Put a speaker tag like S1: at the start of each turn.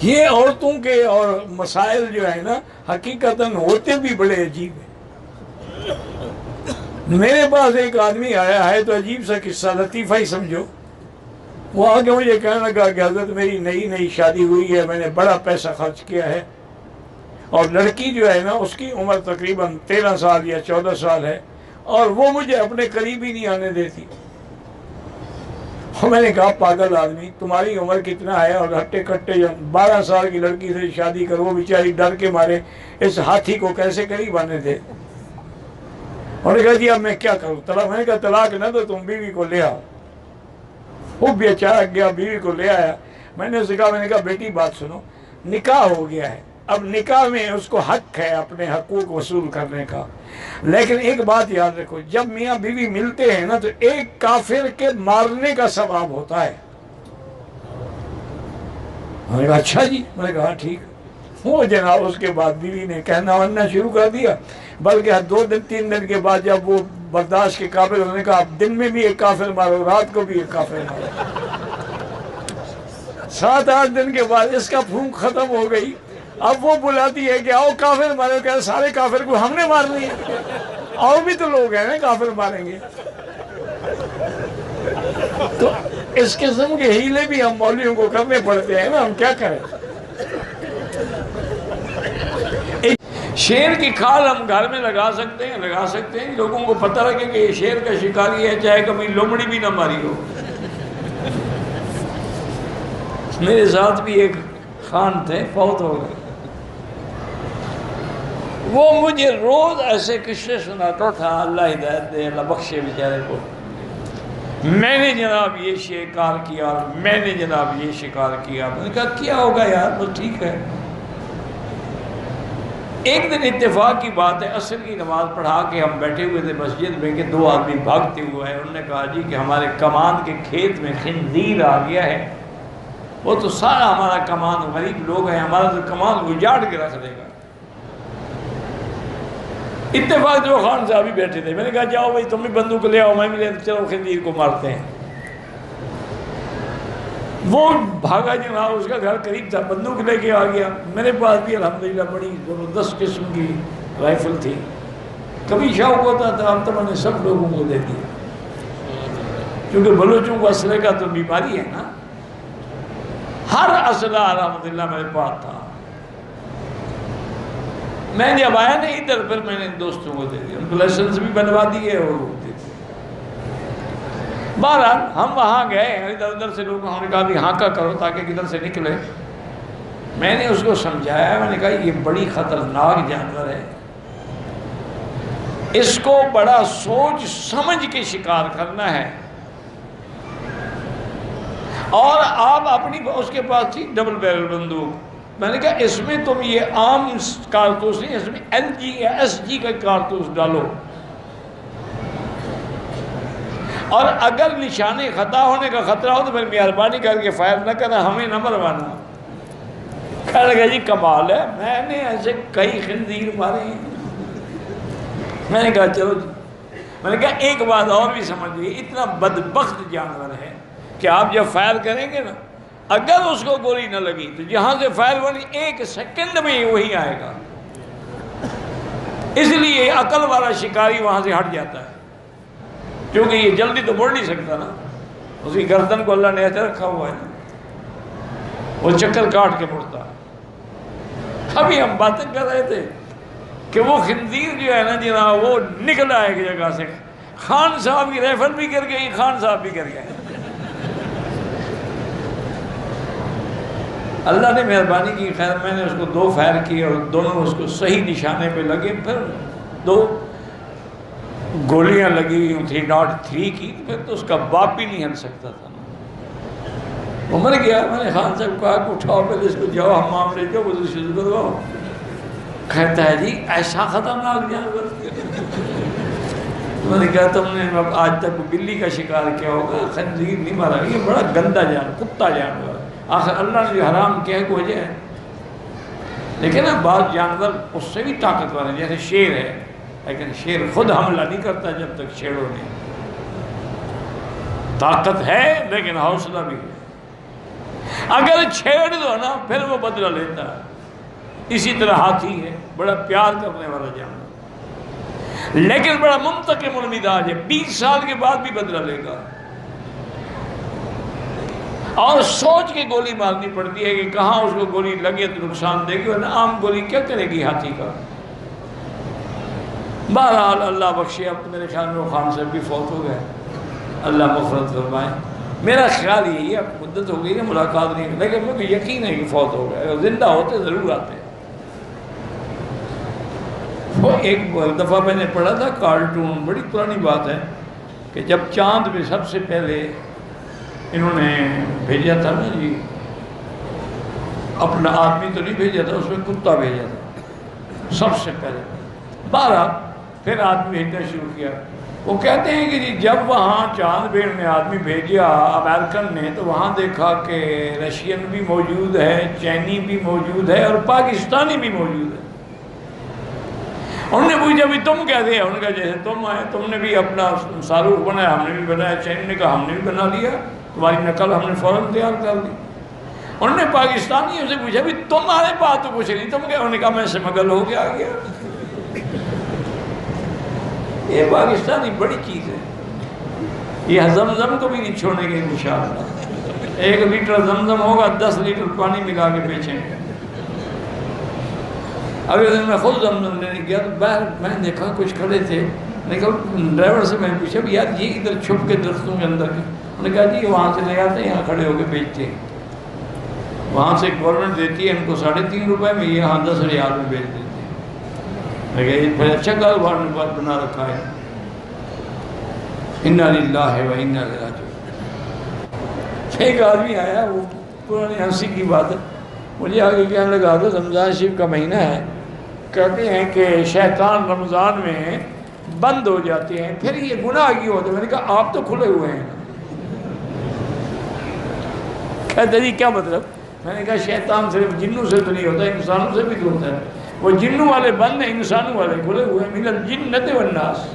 S1: یہ عورتوں کے اور مسائل جو ہے نا حقیقتاً ہوتے بھی بڑے عجیب ہیں۔ میرے پاس ایک آدمی آیا ہے تو عجیب سا قصہ، لطیفہ ہی سمجھو۔ وہ آگے مجھے کہنے لگا کہ حضرت میری نئی شادی ہوئی ہے، میں نے بڑا پیسہ خرچ کیا ہے، اور لڑکی جو ہے نا اس کی عمر تقریباً 13 سال یا 14 سال ہے، اور وہ مجھے اپنے قریب ہی نہیں آنے دیتی۔ اور میں نے کہا پاگل آدمی، تمہاری عمر کتنا ہے اور ہٹے کٹے 12 سال کی لڑکی سے شادی کرو، بیچاری ڈر کے مارے اس ہاتھی کو کیسے قریب آنے دے۔ انہوں نے کہا جی اب میں کیا کروں طلاق؟ میں نے کہا طلاق نہ دو، تم بیوی کو لے آؤ۔ وہ بیچارہ گیا، بیوی کو لے آیا۔ میں نے اسے کہا، میں نے کہا بیٹی بات سنو، نکاح ہو گیا ہے، اب نکاح میں اس کو حق ہے اپنے حقوق وصول کرنے کا، لیکن ایک بات یاد رکھو، جب میاں بیوی ملتے ہیں نا تو ایک کافر کے مارنے کا ثواب ہوتا ہے۔ میں نے کہا اچھا جی، میں نے کہا ٹھیک۔ وہ جناب اس کے بعد بیوی نے کہنا ورنا شروع کر دیا، بلکہ 2 دن 3 دن کے بعد جب وہ برداشت کے قابل، انہوں نے کہا اب دن میں بھی ایک کافر مارو، رات کو بھی ایک کافر مارو۔ 7-8 دن کے بعد اس کا پھونک ختم ہو گئی۔ اب وہ بلاتی ہے کہ آؤ کافر مارو، کہ سارے کافر کو ہم نے مار لیا، اور بھی تو لوگ ہیں نا کافر ماریں گے۔ تو اس قسم کے ہیلے بھی ہم مولویوں کو کرنے پڑتے ہیں نا، ہم کیا کریں۔ شیر کی کھال ہم گھر میں لگا سکتے ہیں، لوگوں کو پتہ لگے کہ یہ شیر کا شکاری ہے، چاہے کبھی لومڑی بھی نہ ماری ہو۔ میرے ساتھ بھی ایک خان تھے، فوت ہو گئے۔ وہ مجھے روز ایسے قصے سناتا تھا، اللہ ہدایت دے، اللہ بخشے بیچارے کو۔ میں نے جناب یہ شکار کیا، میں نے جناب یہ شکار کیا۔ میں نے کہا کیا ہوگا یار، بس ٹھیک ہے۔ ایک دن اتفاق کی بات ہے، عصر کی نماز پڑھا کے ہم بیٹھے ہوئے تھے مسجد میں کہ 2 آدمی بھاگتے ہوئے ہیں۔ انہوں نے کہا جی کہ ہمارے کمان کے کھیت میں خنزیر آ گیا ہے، وہ تو سارا ہمارا کمان، غریب لوگ ہیں، ہمارا تو کمان اجاڑ کے رکھ دے گا۔ اتفاق جو خان صاحب ہی بیٹھے تھے، میں نے کہا جاؤ بھائی تم بھی بندوق لے آؤ، میں بھی لے، چلو خنزیر کو مارتے ہیں۔ وہ بھاگا جناب، اس کا گھر قریب تھا، بندوق لے کے آ گیا۔ میرے پاس بھی الحمدللہ بڑی زبردست قسم کی رائفل تھی، کبھی شوق ہوتا تھا، اب تو میں نے سب لوگوں کو دے دیا، کیونکہ بلوچوں کو اسلحے کا تو بیماری ہے نا۔ ہر اسلحہ الحمدللہ میرے پاس تھا۔ میں جب آیا نا ادھر، پھر میں نے دوستوں کو دے دیا، ان کو لائسنس بھی بنوا دیے اور وہ دے دیا۔ بہرحال ہم وہاں گئے، ادھر سے لوگ، ہم نے کہا بھی ہانکا کرو تاکہ کدھر سے نکلے۔ میں نے اس کو سمجھایا، میں نے کہا یہ بڑی خطرناک جانور ہے، اس کو بڑا سوچ سمجھ کے شکار کرنا ہے، اور آپ اپنی، اس کے پاس تھی ڈبل بیرل بندوق۔ میں نے کہا اس میں تم یہ عام کارتوس نہیں، اس میں LG یا SG کا کارتوس ڈالو، اور اگر نشانے خطا ہونے کا خطرہ ہو تو پھر مہربانی کر کے فائر نہ کرنا، ہمیں نہ مروانا۔ کہنے لگا جی کمال ہے، میں نے ایسے کئی خنزیر مارے ہیں۔ میں نے کہا چلو جی، میں نے کہا ایک بات اور بھی سمجھ لیجیے، اتنا بدبخت جانور ہے کہ آپ جب فائر کریں گے نا، اگر اس کو گولی نہ لگی تو جہاں سے فائر ہونی 1 سیکنڈ میں وہی آئے گا۔ اس لیے عقل والا شکاری وہاں سے ہٹ جاتا ہے، کیونکہ یہ جلدی تو مڑ نہیں سکتا نا، اس کی گردن کو اللہ نے ایسے رکھا ہوا ہے نا، وہ چکر کاٹ کے مڑتا ہے۔ ابھی ہم باتیں کر رہے تھے کہ وہ خنزیر جو ہے نا جناب، وہ نکلا ایک جگہ سے، خان صاحب کی رائفل بھی گر گئی، خان صاحب بھی گر گئے۔ اللہ نے مہربانی کی، خیر میں نے اس کو 2 فائر کیے اور دونوں اس کو صحیح نشانے پہ لگے۔ پھر 2 گولیاں لگی ہوئی تھی 0.3 کی، پھر تو اس کا باپ بھی نہیں ہل سکتا تھا، وہ مر گیا۔ میں نے خان صاحب کہا کہ اٹھاؤ پہلے اس کو، جاؤ حمام لے جاؤ، وضو شروع کرواؤ۔ کہتا ہے جی ایسا خطرناک جانور۔ میں نے کہا تم نے آج تک بلی کا شکار کیا ہوگا، خنزیر نہیں مارا، یہ بڑا گندا جانور، کتا جانور، آخر اللہ نے جو حرام کیا ہے کو وجہ ہے۔ لیکن نا بعض جانور اس سے بھی طاقتور ہیں، جیسے شیر ہے، لیکن شیر خود حملہ نہیں کرتا جب تک شیروں نے، طاقت ہے لیکن حوصلہ بھی ہے۔ اگر چھیڑ دو نا پھر وہ بدلہ لیتا ہے. اسی طرح ہاتھی ہے، بڑا پیار کرنے والا جانور، لیکن بڑا منتقم المزاج ہے، 20 سال کے بعد بھی بدلہ لے گا. اور سوچ کے گولی مارنی پڑتی ہے کہ کہاں اس کو گولی لگے تو نقصان دے گی، ورنہ عام گولی کیا کرے گی ہاتھی کا. بہرحال اللہ بخشے، اب میرے خیال میں وہ خان صاحب بھی فوت ہو گئے، اللہ مغفرت فرمائے. میرا خیال یہی ہے، اب مدت ہو گئی نا ملاقات نہیں، لیکن مجھے یقین ہے کہ فوت ہو گئے، اگر زندہ ہوتے ضرور آتے. وہ ایک دفعہ میں نے پڑھا تھا کارٹون، بڑی پرانی بات ہے، کہ جب چاند پہ سب سے پہلے انہوں نے بھیجا تھا نا جی، اپنا آدمی تو نہیں بھیجا تھا، اس میں کتا بھیجا تھا سب سے پہلے. 12 پھر آدمی بھیجنا شروع کیا. وہ کہتے ہیں کہ جی جب وہاں چاند پہ نے آدمی بھیجا امریکن نے، تو وہاں دیکھا کہ رشین بھی موجود ہے، چینی بھی موجود ہے، اور پاکستانی بھی موجود ہے. انہوں نے پوچھا بھی تم کہتے ہیں؟ انہوں نے کہا جیسے تم آئے، تم نے بھی اپنا ساروخ بنایا، ہم نے بھی بنایا. چینی نے کہا ہم نے بھی بنا لیا، تمہاری نقل ہم نے فوراً تیار کر دی. انہوں نے پاکستانیوں سے پوچھا بھی تمہارے پاس تو کچھ نہیں، تم کیا؟ انہوں نے کہا میں سمگل ہو کے آ گیا. یہ پاکستانی بڑی چیز ہے، یہ زمزم کو بھی نہیں چھوڑیں گے انشاءاللہ. 1 لیٹر زمزم ہوگا 10 لیٹر پانی ملا کے بیچیں گے. اگلے دن میں خود زمزم لینے گیا تو باہر میں نے دیکھا کچھ کھڑے تھے. میں نے کہا ڈرائیور سے میں نے پوچھا بھی یار یہ ادھر چھپ کے درختوں کے اندر کے؟ انہوں نے کہا جی وہاں سے لے آتے ہیں، یہاں کھڑے ہو کے بیچتے ہیں. وہاں سے گورنمنٹ دیتی ہے ان کو 3.5 روپے میں، یہاں 10 ریال میں بیچ دیتے ہیں. میں کہا یہ پھر اچھا کاروبار نے بات بنا رکھا ہے. انا للہ و انا الیہ راجعون. ایک آدمی آیا، وہ پرانی ہنسی کی بات ہے، مجھے آگے کہنے لگا تھا رمضان شریف کا مہینہ ہے، کہتے ہیں کہ شیطان رمضان میں بند ہو جاتے ہیں، پھر یہ گناہ کیوں ہوتے ہیں؟ میں نے کہا آپ تو کھلے ہوئے ہیں. کہتے جی کیا مطلب؟ میں نے کہا شیطان صرف جنوں سے تو نہیں ہوتا، انسانوں سے بھی تو ہوتا ہے. وہ جنوں والے بند ہیں، انسانوں والے کھلے ہوئے ہیں. من الجنۃ والناس.